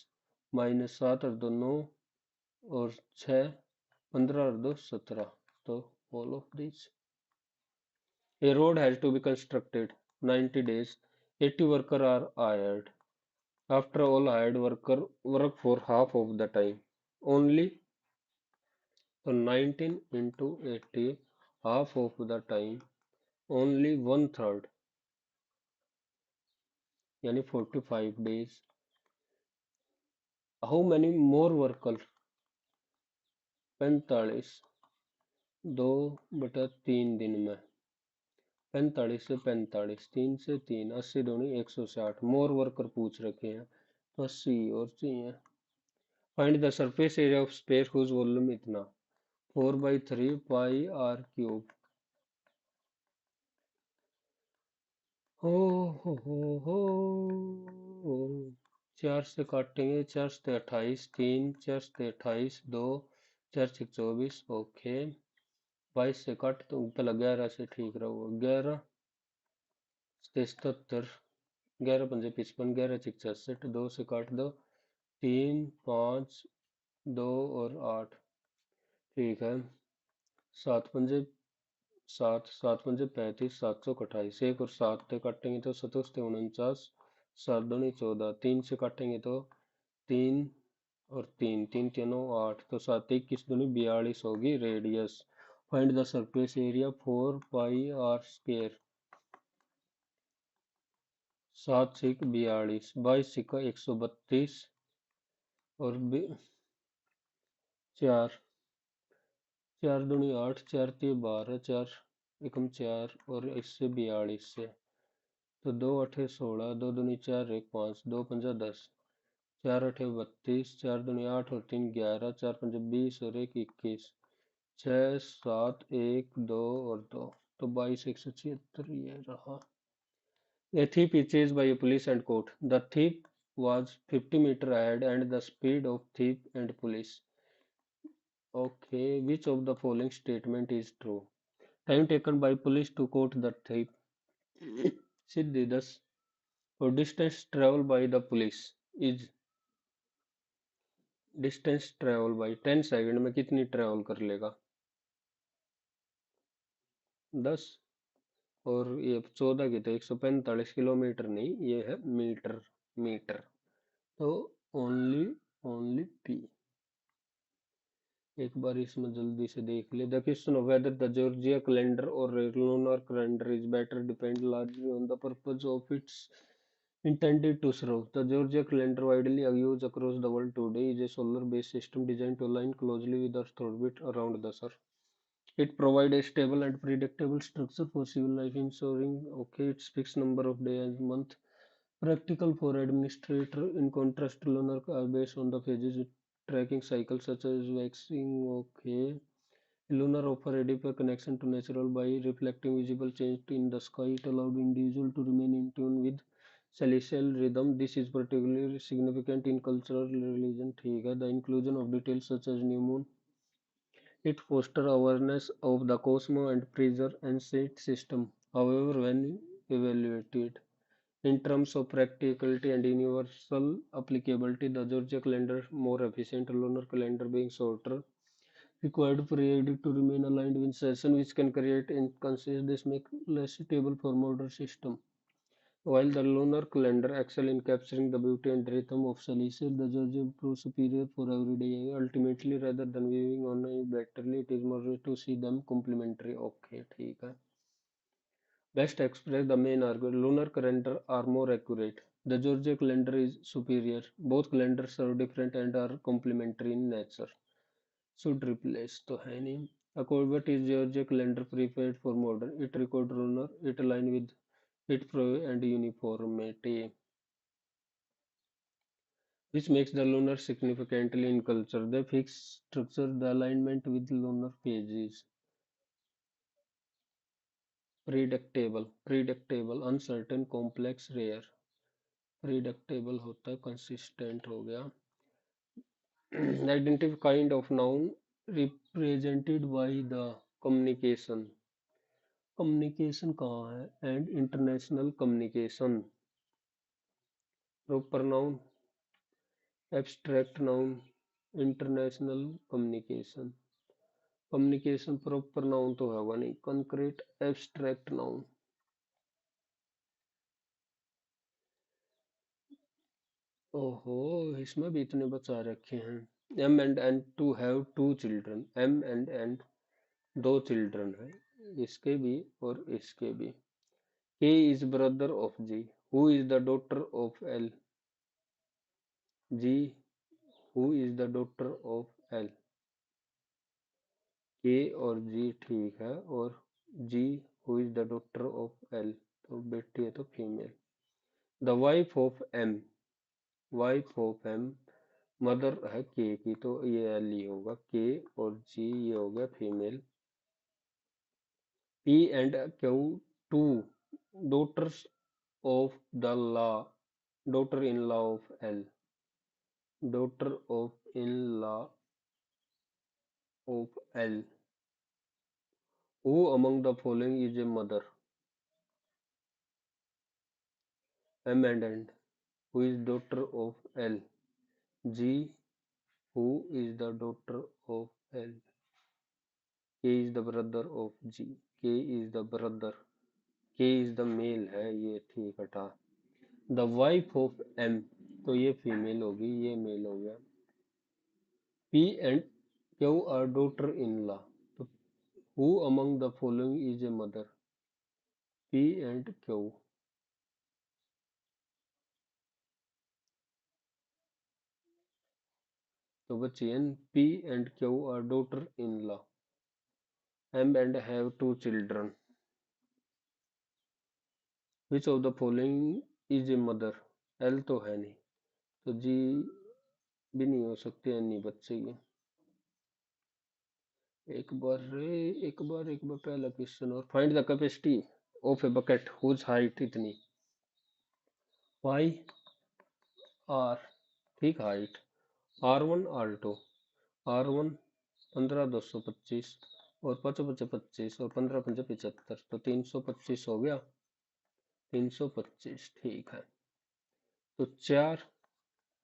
-7 और 2 9 और 6 15 और 2 17 तो all of these a road has to be constructed 90 days 80 workers are hired after all hired worker work for half of the time only तो 19 into 80 half of the time only 1/3 यानी 45 days how many more worker? 45, 2/3 दिन में। 45 से 45, 3 से 3, 80 दूनी 160। मोर वर्कर पूछ रखे हैं तो 80 और चाहिए। Find the surface area of sphere whose volume इतना, 4/3 पाई r क्यूब। हो हो 4 से काटेंगे, 4 से 28, 3, 4 से 28, 2, 4 से 24। ओके, 22 से काट तो पहले 11 से ठीक रहो, 11 से 77, 11 पंजे 55, 11 6 66, 2 से काट दो, 3, 5, 2 और 8। ठीक है, 7 पंजे 7, 7 पंजे 35, 7 सौ 28, 1 और 7 से काटेंगे तो 7 7 49, 7 दूनी 14, 3 से काटेंगे तो 3 और 3, 3 3 8, तो 7 21 दूनी 42 होगी radius. Find the surface area 4 pi r square. 7 6 42, 22 सिक्का 132 और 4, 4 दूनी 8, 4 3 12, 4 एकम 4 और इससे 42 से, तो 2 8 16, 2 दूनी 4, 1 5, 2 पंजा 10, 4 8 32, 4 दूनी 8 और 3 11, 4 पंजे 20 और 1 21, 6 7 1 2 और 2, तो 22 176 ये रहा। A thief is chased by a police and court. The thief was 50 meter ahead and the speed of thief and police. Okay, which of the following statement is true? Time taken by police to court the thief. Siddhi 10 और distance travel by the police is, distance travel by 10 second में कितनी ट्रेवल कर लेगा? 10। और ये 14 की तो 145 किलोमीटर नहीं, ये है मीटर, मीटर। तो ओनली ओनली पी। एक बार इसमें जल्दी से देख ले। The question of whether the Georgian calendar और lunar calendar is better depend largely on the purpose of its intended to serve. The Georgia calendar, widely used across the world today, is a solar-based system designed to align closely with Earth's orbit around the Sun. It provides a stable and predictable structure for civil life, ensuring its fixed number of days and months. Practical for administrator, in contrast to lunar are based on the phases with tracking cycles such as waxing. Lunar offer a deeper connection to natural by reflecting visible change in the sky. It allowed individual to remain in tune with celestial rhythm. This is particularly significant in cultural religion. ठीक है, the inclusion of details such as new moon. It fosters awareness of the cosmos and preserves ancient system. However, when evaluated in terms of practicality and universal applicability, the Georgia calendar more efficient, lunar calendar being shorter, required period to remain aligned with season, which can create inconsistencies. This make less suitable for modern system. While the lunar calendar excel in capturing the beauty and rhythm of celestial, the Georgia proves superior for everyday. Ultimately, rather than viewing on a betterly, it is more to see them complementary. Okay, ठीक है. Best express the main argument. Lunar calendar are more accurate. The Georgia calendar is superior. Both calendars are different and are complementary in nature. Should replace तो है नहीं. According is Georgia calendar prepared for modern. It record lunar. It align with it and uniformity, which makes the lunar significantly in culture. They fix structure the alignment with lunar phases. Predictable, uncertain, complex, rare. Predictable होता है, consistent हो गया. Identify kind of noun represented by the communication. Communication कहाँ है? And international communication. Proper noun, abstract noun, international communication. Communication proper noun तो होगा नहीं, कंक्रीट एब्स्ट्रैक्ट नाउन. ओहो, इसमें भी इतने बचा रखे हैं. M and N to have 2 children. M and N 2 children है, इसके भी और इसके भी. K is brother of G. Who is the daughter of L. G who is the daughter of L. K और जी ठीक है, और G who is the daughter of L, तो बेटी है तो female. The wife of M, wife of M mother है के की, तो ये एल ही होगा। के और जी ये हो गया female. P and Q two daughters of the law, daughter in law of L, daughter of in law of L. Who among the following is a mother, M and who is daughter of L. G who is the daughter of L. K is the brother of G, K is the brother, K is the male है, ये ठीक हटा। द वाइफ ऑफ एम, तो ये फीमेल होगी, ये मेल हो गया। P and Q are daughter in law, तो who among the following is a mother, P and Q. तो बच्चे N, P and Q are daughter in law, M and have two children. Which of the following is a mother, L तो है नहीं, तो जी भी नहीं हो सकती, एन नहीं बच चाहिए। एक बार पहला क्वेश्चन और, find the capacity of a bucket whose height इतनी, पाई आर, ठीक height. R one R two, R one 15 225, और 5 5 25, और 15 5 75, तो 325 हो गया, 325 ठीक है। तो चार,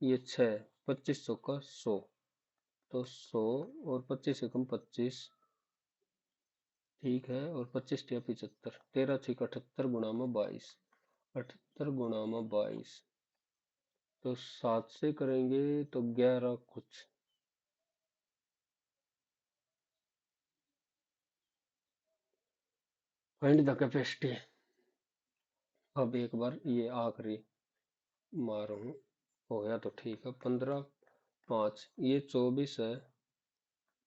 ये छः, 25 का 100, तो 100 और 25 एकम 25, ठीक है, और 25 या 75, 13 6 78 गुणा में 22, 78 गुणा में 22, तो 7 से करेंगे तो 11 कुछ। Find the capacity. अब एक बार ये आखिरी मारू, हो गया तो ठीक है। 15 5, ये 24 है,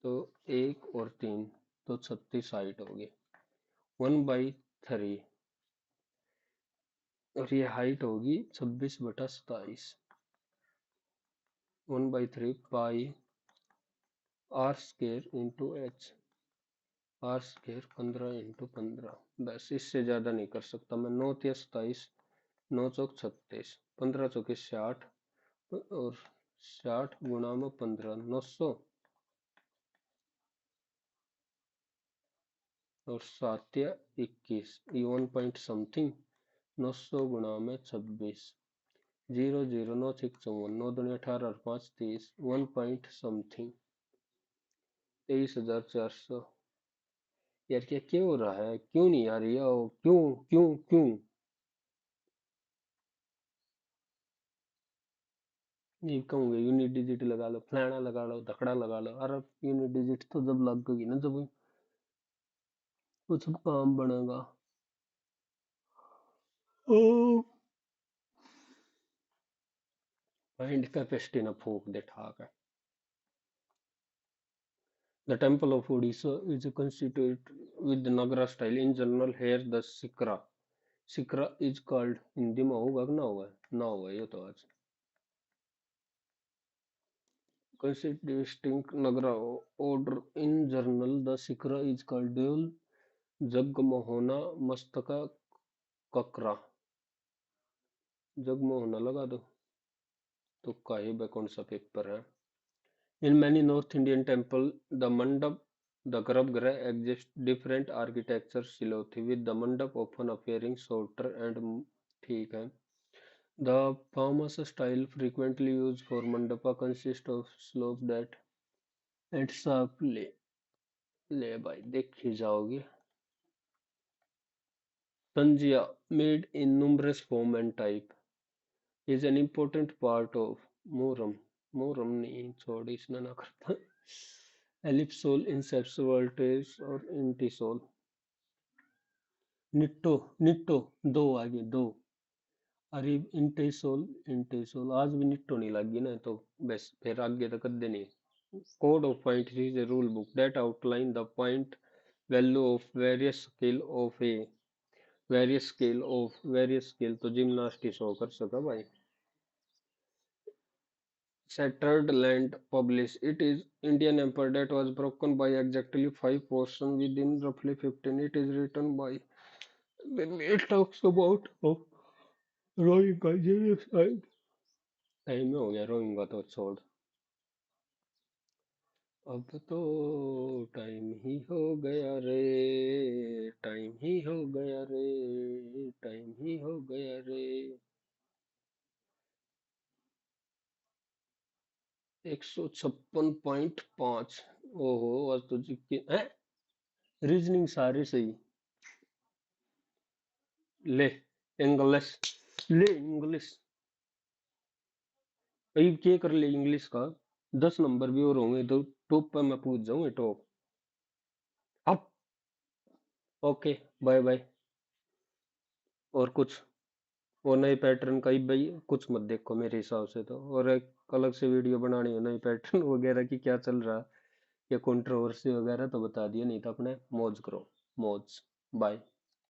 तो 1 और 3, तो 36 हाइट होगी। 1/3, और ये हाइट होगी 26/27, 1/3 pi r square into h, r square 15 × 15, बस इससे ज्यादा नहीं कर सकता मैं। 9 × 27, 9 × 36, 15 × 60, और 60 गुणा में 15, 900, और 7 या 21, ये 1 पॉइंट समथिंग, 900 गुणा में 26, 0 0 9 6 54, 9 दूनी 18 और 5 30, 1 पॉइंट समथिंग, 23,400। यार क्या क्यों हो रहा है, क्यों नहीं आ रही है, क्यों क्यों क्यों। ये कहूंगे यूनिट डिजिट लगा लो, फलाना लगा लो, धकड़ा लगा लो, अरे यूनिट डिजिट तो जब लग गई ना, जब कुछ काम बनेगा। फाइंड कैपेसिटी ना फूक दे ठाक है। The temple of Odisha is constituted with the Nagara style. In general, here the Sikra is called, Hindi में होगा कि ना होगा, ना होगा ये तो आज। Constituting Nagara order in general, the Sikra is called Deol Jagmohana Mastaka Kakra। Jagamohana लगा दो, तो काहे बे कौन सा पेपर है। In many North Indian temples, the mandap, the garbhagriha exhibits different architecture style with the mandap often appearing shorter and ठीक है। The famous style frequently used for mandapa consists of slope that and sharp ले भाई देखी जाओगे। Tangia, made in numerous form and type, is an important part of Muram. Muram नहीं छोड़ इसने ना करता। Ellipsole, inception voltage और intisol। निट्टो, निट्टो, दो आगे दो। अरे इंटेसोल, इंटेसोल आज भी निट्टो नहीं लगी ना, तो बस फिर आगे तो कदे नहीं। Code of point is a rule book that outline the point value of various scale तो जिम्नास्टिक शो कर सका भाई। Shattered land published. It is Indian empire that was broken by exactly five portions within roughly 15. It is written by. Then it talks about Rohingya genocide. Time हो गया रोइंगा तो छोड़। अब तो टाइम ही हो गया रे, टाइम ही हो गया रे, टाइम ही हो गया रे। 156.5। ओहो आज तो जिक्के हैं। रीजनिंग सारे सही। ले इंग्लिश, ले इंग्लिश। भाई क्या कर ले इंग्लिश का। 10 नंबर भी और होंगे तो टॉप पर मैं पूछ जाऊंगा टॉप। अब ओके, बाय बाय। और कुछ और नए पैटर्न का ही भाई कुछ मत देखो मेरे हिसाब से तो, और एक अलग से वीडियो बनानी है नई पैटर्न वगैरह की क्या चल रहा या कंट्रोवर्सी वगैरह तो बता दिया, नहीं तो अपने मौज करो। मौज। बाय।